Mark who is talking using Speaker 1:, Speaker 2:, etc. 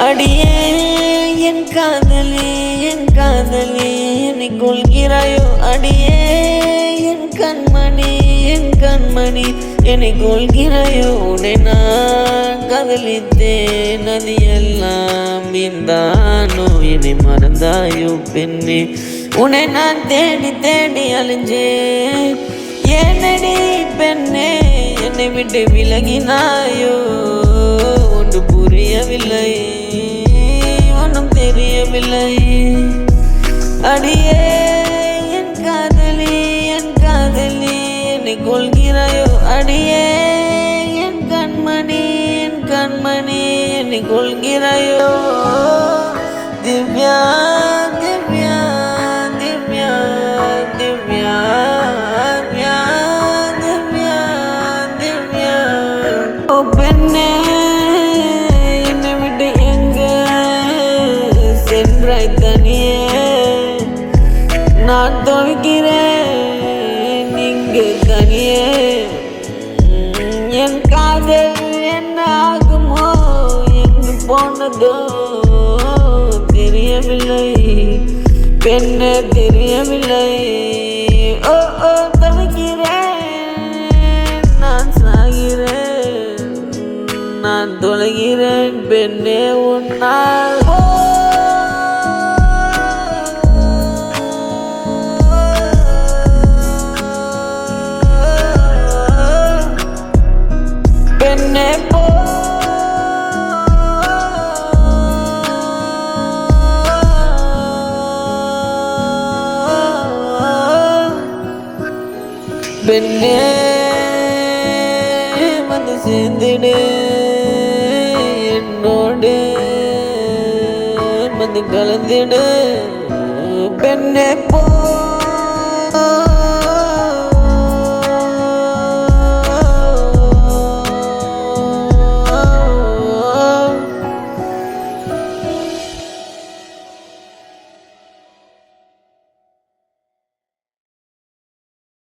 Speaker 1: அடியே என் காதலி என்னை கொள்கிறாயோ அடியே என் கண்மணி என்னை கொள்கிறாயோ உன்னை நான் காதலித்தேன் அது எல்லாம் வீண்தானோ என்னை மறந்தாயோ பெண்ணே உன்னை நான் தேடி தேடி அலைஞ்சேன் ஏனடி பெண்ணே என்னை விட்டு விலகினாயோ ஒன்று புரியவில்லை ஒன்றும் தெரியவில்லை அடியே என் காதலி என்னை கொள்கிறாயோ அடியே என் கண்மணி என்னை கொள்கிறாயோ திவ்யா திவ்யா திவ்யா திவ்யா திவ்யா திவ்யா திவ்யா ஓ பெண்ணே என்னை விட்டு எங்க சென்றாய் தனியே நான் துவைக்கிறேன் நீங்க தனியே என் காதல் என்ன ஆகுமோ எங்கு போனதோ தெரியவில்லை பெண்ணே தெரியவில்லை ஓ ஓ துவைக்கிறேன் நான் சாகிறேன் நான் தொலைகிறேன் பெண்ணே உன்னால் பெண்ணே போ பெண்ணே வந்து சேர்ந்துடு என்னோடு வந்து கலந்துடு பெண்ணே போ